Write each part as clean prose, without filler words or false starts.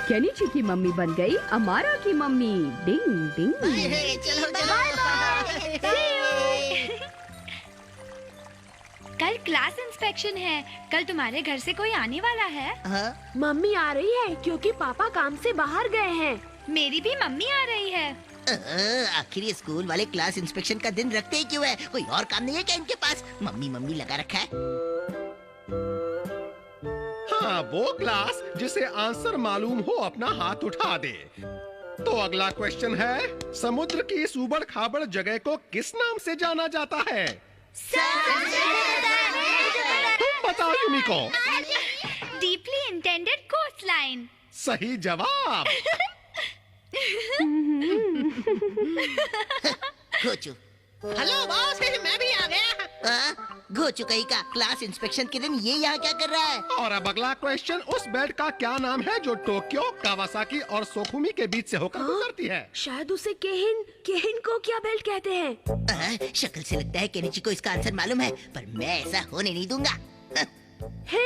Kenichi की mummy बन गई अमारा की मम्मी। डिंग डिंग। चलो कल क्लास इंस्पेक्शन है। कल तुम्हारे घर से कोई आने वाला है? हाँ? मम्मी आ रही है क्योंकि पापा काम से बाहर गए हैं। मेरी भी मम्मी आ रही है। आखिर ये स्कूल वाले क्लास इंस्पेक्शन का दिन रखते ही क्यों है? कोई और काम नहीं है क्या इनके पास? मम्मी मम्मी लगा रखा है। हाँ, वो क्लास जिसे आंसर मालूम हो अपना हाथ उठा दे। तो अगला क्वेश्चन है, समुद्र की इस उबड़ खाबड़ जगह को किस नाम से जाना जाता है? तुम बताओ Yumiko. Deeply intended coast line. सही जवाब। घोचू। हेलो बॉस, मैं भी आ गया। घोचू कहीं का क्लास इंस्पेक्शन के दिन ये यहाँ क्या कर रहा है? और अब अगला क्वेश्चन, उस बेल्ट का क्या नाम है जो टोक्यो, कावासाकी और सोकुमी के बीच से होकर गुजरती है? शायद उसे केहिन केहिन को क्या बेल्ट कहते हैं। शक्ल से लगता है केनिची को इसका आंसर मालूम है, पर मैं ऐसा होने नहीं दूंगा। हे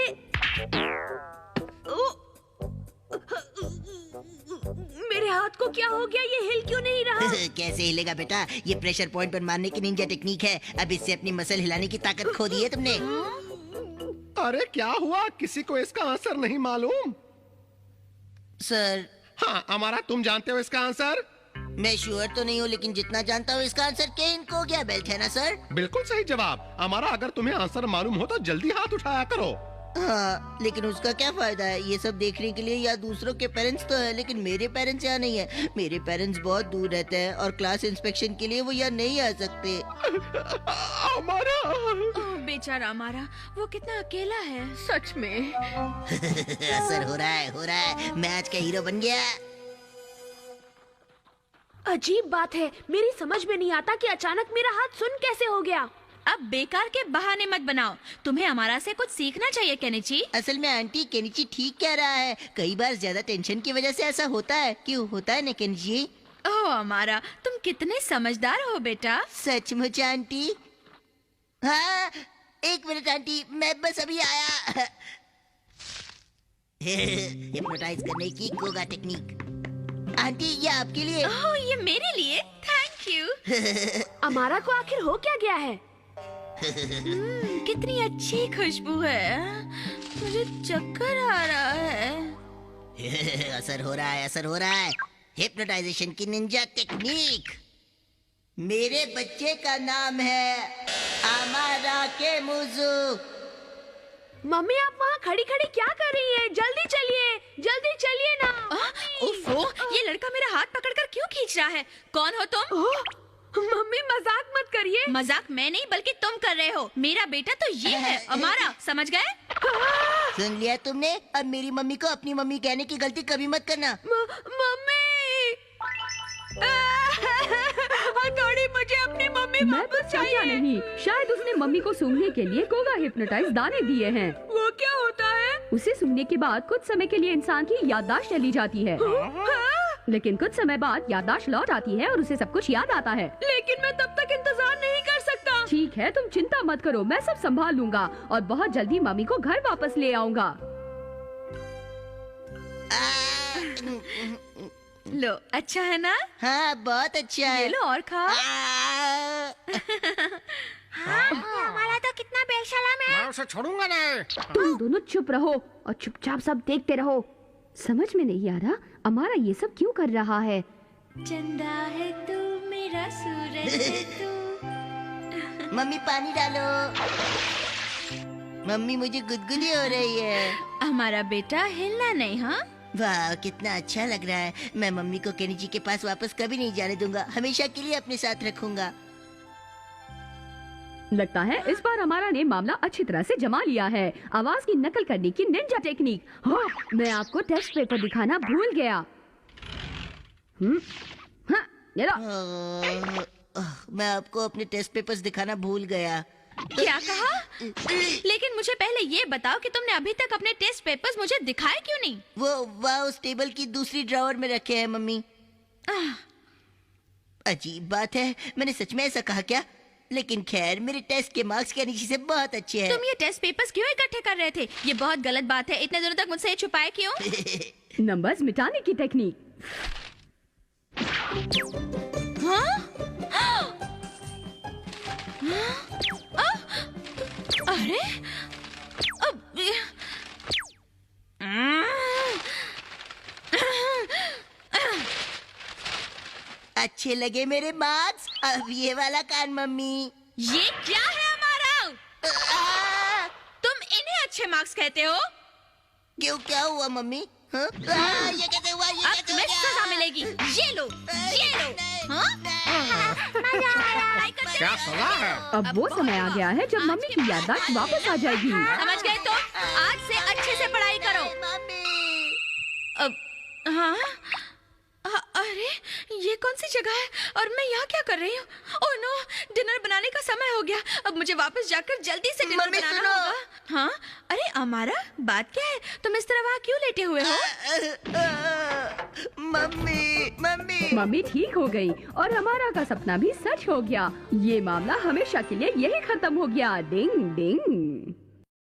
मेरे हाथ को क्या हो गया? ये हिल क्यों नहीं रहा? कैसे हिलेगा बेटा? ये प्रेशर पॉइंट पर मारने की निंजा टेक्निक है। अब इससे अपनी मसल हिलाने की ताकत खो दी है तुमने। अरे क्या हुआ? किसी को इसका आंसर नहीं मालूम? सर। हाँ अमारा, तुम जानते हो इसका आंसर? मैं श्योर तो नहीं हूँ, लेकिन जितना जानता हूँ इसका आंसर केन को क्या बेल्ट है ना सर? बिल्कुल सही जवाब। अमारा, अगर तुम्हें आंसर मालूम हो तो जल्दी हाथ उठाया करो। हाँ, लेकिन उसका क्या फायदा है? ये सब देखने के लिए या दूसरों के पेरेंट्स तो है, लेकिन मेरे पेरेंट्स यहाँ नहीं है। मेरे पेरेंट्स बहुत दूर रहते हैं और क्लास इंस्पेक्शन के लिए वो यहाँ नहीं आ सकते। अमारा। बेचारा अमारा, वो कितना अकेला है सच में। असर हो रहा है। मैं आज का हीरो बन गया। अजीब बात है, मेरी समझ में नहीं आता कि अचानक मेरा हाथ सुन कैसे हो गया। अब बेकार के बहाने मत बनाओ। तुम्हें हमारा से कुछ सीखना चाहिए केनिची। असल में आंटी, केनिची ठीक कह रहा है। कई बार ज्यादा टेंशन की वजह से ऐसा होता है। क्यों होता है ना केनिची? ओह हमारा, तुम कितने समझदार हो बेटा। सचमुच आंटी? हाँ, एक मिनट आंटी, मैं बस अभी आया। हिप्नोटाइज करने की कोगा टेक्निक। आंटी ये आपके लिए। ओह ये मेरे लिए, थैंक यू। अमारा को आखिर हो क्या गया है? कितनी अच्छी खुशबू है। मुझे चक्कर आ रहा है। असर हो रहा है। हिप्नोटाइजेशन की निंजा टेक्निक। मेरे बच्चे का नाम है अमारा के मुजू। मम्मी आप वहाँ खड़ी खड़ी क्या कर रही हैं? जल्दी चलिए ना। ओफो, ये लड़का मेरा हाथ पकड़कर क्यों खींच रहा है? कौन हो तुम? मम्मी मजाक मत करिए। मजाक मैं नहीं बल्कि तुम कर रहे हो। मेरा बेटा तो ये है अमारा, समझ गए? सुन लिया तुमने? अब मेरी मम्मी को अपनी मम्मी कहने की गलती कभी मत करना। मम्मी थोड़ी मुझे अपनी मम्मी वापस चाहिए। नहीं, शायद उसने मम्मी को सूंघने के लिए कोगा हिप्नोटाइज दाने दिए हैं। वो क्या होता है? उसे सूंघने के बाद कुछ समय के लिए इंसान की याददाश्त चली जाती है, लेकिन कुछ समय बाद याददाश्त लौट आती है और उसे सब कुछ याद आता है। लेकिन मैं तब तक इंतजार नहीं कर सकता। ठीक है, तुम चिंता मत करो, मैं सब संभाल लूंगा और बहुत जल्दी मम्मी को घर वापस ले आऊंगा। लो, अच्छा है ना? हाँ बहुत अच्छा है। ये लो और खाओ। हमारा तो कितना बेशरम है। मैं उसे छोड़ूंगा नहीं। तुम दोनों चुप रहो और चुपचाप सब देखते रहो। समझ में नहीं आ रहा अमारा ये सब क्यों कर रहा है। चंदा है तू, मेरा सूरज है तू। मम्मी पानी डालो। मम्मी मुझे गुदगुदी हो रही है। हमारा बेटा हिलना नहीं। हाँ वाह कितना अच्छा लग रहा है। मैं मम्मी को केनिची के पास वापस कभी नहीं जाने दूंगा। हमेशा के लिए अपने साथ रखूंगा। लगता है इस बार हमारा ने मामला अच्छी तरह से जमा लिया है। आवाज की नकल करने की निंजा टेक्निक। हाँ, मैं आपको टेस्ट पेपर दिखाना भूल गया। हाँ, ये लो। मैं आपको अपने टेस्ट पेपर्स दिखाना भूल गया। क्या कहा? लेकिन मुझे पहले ये बताओ कि तुमने अभी तक अपने टेस्ट पेपर्स मुझे दिखाए क्यों नहीं? वो वहाँ उस टेबल की दूसरी ड्रॉवर में रखे हैं मम्मी। अजीब बात है, मैंने सच में ऐसा कहा क्या? लेकिन खैर, मेरे टेस्ट के मार्क्स केनिची से बहुत अच्छे हैं। तुम ये टेस्ट पेपर्स क्यों इकट्ठे कर रहे थे? ये बहुत गलत बात है। इतने दिनों तक मुझसे ये छुपाए क्यों? नंबर्स मिटाने की टेक्निक। अरे अच्छे लगे मेरे मार्क्स? अब ये वाला कान मम्मी। ये क्या है हमारा? तुम इन्हें अच्छे मार्क्स कहते हो? क्यों, क्या हुआ मम्मी? हाँ? ये कैसे हुआ? ये अब कैसे तुम्हें हो सजा गया? मिलेगी। ये लो, ये लो। हाँ? पढ़ाई करते क्या रहो। सलाह है? अब वो समय आ गया है जब मम्मी की याददाश्त वापस आ जाएगी। समझ गए तो? आज से अच्छे से पढ़ाई करो। मम्मी। अब हाँ अरे ये कौन सी जगह है और मैं यहाँ क्या कर रही हूँ? ओह नो, डिनर बनाने का समय हो गया। अब मुझे वापस जाकर जल्दी से डिनर मम्मी, बनाना सुनो। होगा। हाँ अरे अमारा, बात क्या है? तुम इस तरह वहाँ क्यों लेटे हुए हो? Mummy mummy. मम्मी ठीक हो गई और हमारा का सपना भी सच हो गया। ये मामला हमेशा के लिए यही खत्म हो गया। डिंग डिंग।